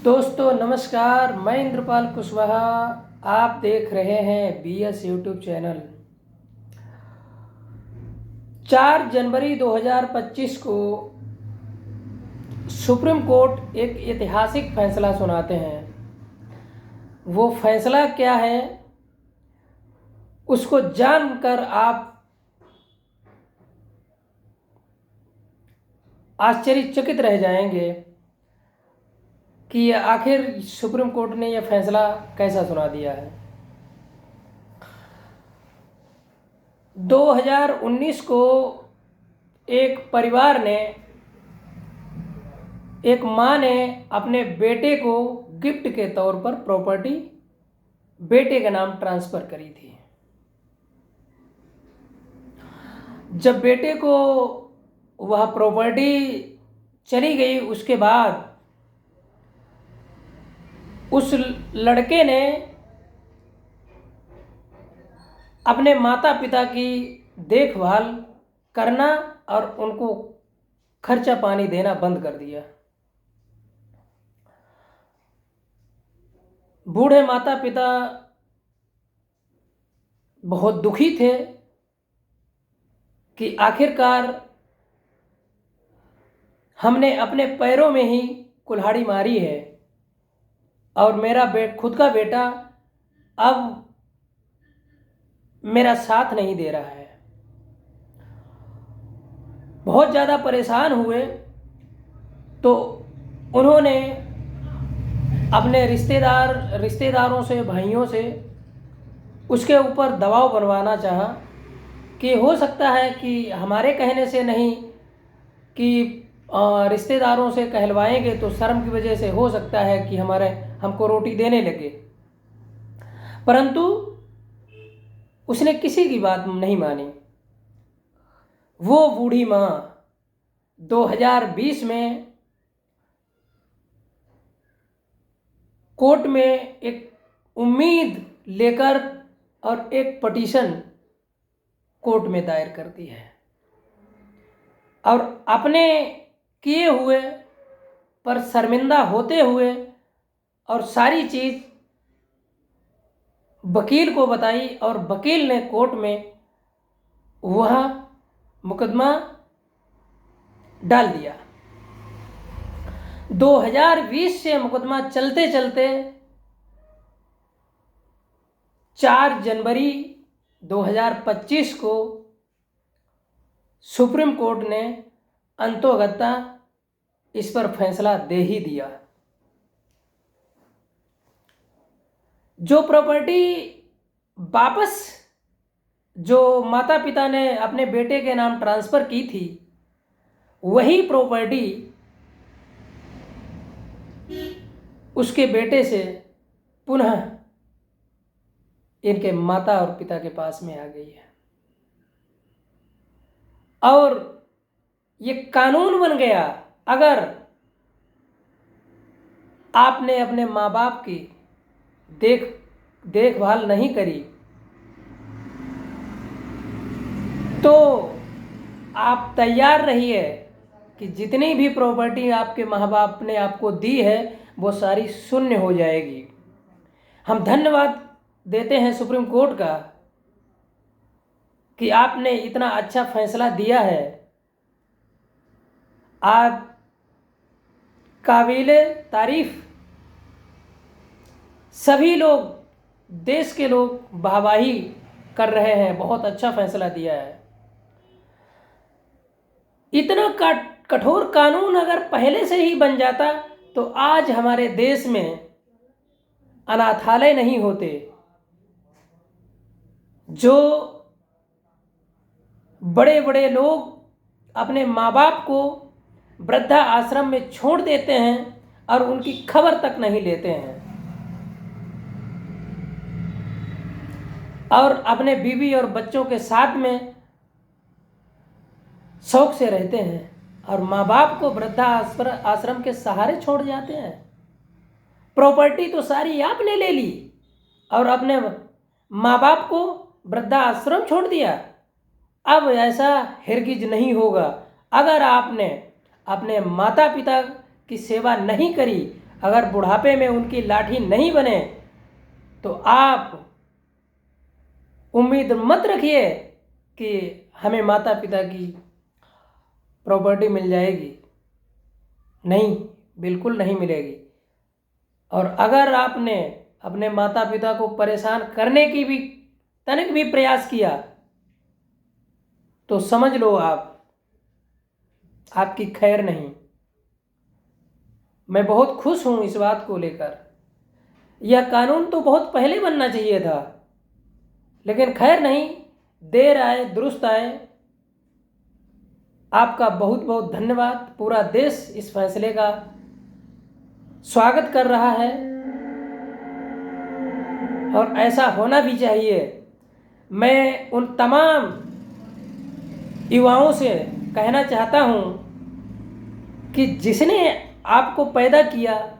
दोस्तों नमस्कार, मैं इंद्रपाल कुशवाहा। आप देख रहे हैं BS यूट्यूब चैनल। 4 जनवरी 2025 को सुप्रीम कोर्ट एक ऐतिहासिक फैसला सुनाते हैं। वो फैसला क्या है उसको जानकर आप आश्चर्यचकित रह जाएंगे कि आखिर सुप्रीम कोर्ट ने यह फैसला कैसा सुना दिया है। 2019 को एक परिवार ने, एक माँ ने अपने बेटे को गिफ्ट के तौर पर प्रॉपर्टी बेटे के नाम ट्रांसफ़र करी थी। जब बेटे को वह प्रॉपर्टी चली गई, उसके बाद उस लड़के ने अपने माता पिता की देखभाल करना और उनको खर्चा पानी देना बंद कर दिया। बूढ़े माता पिता बहुत दुखी थे कि आखिरकार हमने अपने पैरों में ही कुल्हाड़ी मारी है और मेरा खुद का बेटा अब मेरा साथ नहीं दे रहा है। बहुत ज़्यादा परेशान हुए तो उन्होंने अपने रिश्तेदारों से, भाइयों से उसके ऊपर दबाव बनवाना चाहा कि हो सकता है कि हमारे कहने से नहीं, कि रिश्तेदारों से कहलवाएंगे तो शर्म की वजह से हो सकता है कि हमको रोटी देने लगे। परंतु उसने किसी की बात नहीं मानी। वो बूढ़ी माँ 2020 में कोर्ट में एक उम्मीद लेकर और एक पटिशन कोर्ट में दायर करती है और अपने किए हुए पर शर्मिंदा होते हुए और सारी चीज़ वकील को बताई और वकील ने कोर्ट में वह मुकदमा डाल दिया। 2020 से मुकदमा चलते चलते 4 जनवरी 2025 को सुप्रीम कोर्ट ने अंतोगत्ता इस पर फैसला दे ही दिया। जो प्रॉपर्टी वापस जो माता पिता ने अपने बेटे के नाम ट्रांसफ़र की थी, वही प्रॉपर्टी उसके बेटे से पुनः इनके माता और पिता के पास में आ गई है और ये कानून बन गया। अगर आपने अपने माँ बाप की देखभाल नहीं करी तो आप तैयार रहिए कि जितनी भी प्रॉपर्टी आपके माँ बाप ने आपको दी है वो सारी शून्य हो जाएगी। हम धन्यवाद देते हैं सुप्रीम कोर्ट का कि आपने इतना अच्छा फैसला दिया है। आप काबिले तारीफ, सभी लोग, देश के लोग वाहवाही कर रहे हैं, बहुत अच्छा फैसला दिया है। इतना कठोर कानून अगर पहले से ही बन जाता तो आज हमारे देश में अनाथालय नहीं होते। जो बड़े बड़े लोग अपने माँ बाप को वृद्धा आश्रम में छोड़ देते हैं और उनकी खबर तक नहीं लेते हैं और अपने बीवी और बच्चों के साथ में शौक से रहते हैं और माँ बाप को वृद्धा आश्रम के सहारे छोड़ जाते हैं। प्रॉपर्टी तो सारी आपने ले ली और अपने माँ बाप को वृद्धा आश्रम छोड़ दिया। अब ऐसा हरगिज नहीं होगा। अगर आपने अपने माता पिता की सेवा नहीं करी, अगर बुढ़ापे में उनकी लाठी नहीं बने तो आप उम्मीद मत रखिए कि हमें माता पिता की प्रॉपर्टी मिल जाएगी। नहीं, बिल्कुल नहीं मिलेगी। और अगर आपने अपने माता पिता को परेशान करने की भी तनिक भी प्रयास किया तो समझ लो आपकी खैर नहीं। मैं बहुत खुश हूं इस बात को लेकर। यह कानून तो बहुत पहले बनना चाहिए था, लेकिन खैर नहीं, देर आए दुरुस्त आए। आपका बहुत बहुत धन्यवाद। पूरा देश इस फैसले का स्वागत कर रहा है और ऐसा होना भी चाहिए। मैं उन तमाम युवाओं से कहना चाहता हूं कि जिसने आपको पैदा किया,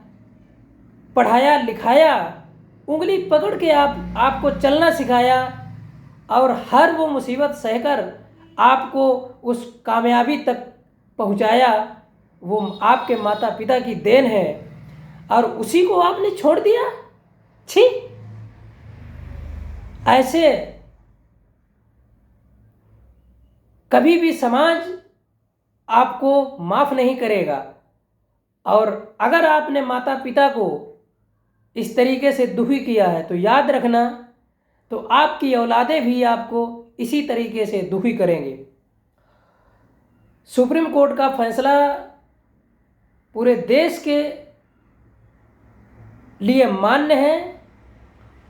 पढ़ाया लिखाया, उंगली पकड़ के आपको चलना सिखाया और हर वो मुसीबत सहकर आपको उस कामयाबी तक पहुंचाया, वो आपके माता पिता की देन है और उसी को आपने छोड़ दिया। छी! ऐसे कभी भी समाज आपको माफ नहीं करेगा। और अगर आपने माता पिता को इस तरीके से दुखी किया है तो याद रखना, तो आपकी औलादें भी आपको इसी तरीके से दुखी करेंगे। सुप्रीम कोर्ट का फैसला पूरे देश के लिए मान्य है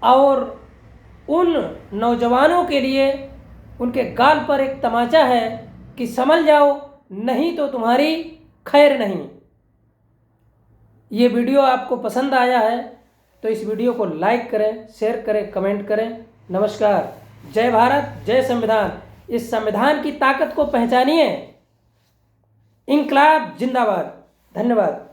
और उन नौजवानों के लिए उनके गाल पर एक तमाचा है कि समझ जाओ, नहीं तो तुम्हारी खैर नहीं। ये वीडियो आपको पसंद आया है तो इस वीडियो को लाइक करें, शेयर करें, कमेंट करें। नमस्कार। जय भारत, जय संविधान। इस संविधान की ताकत को पहचानिए। इंकलाब जिंदाबाद। धन्यवाद।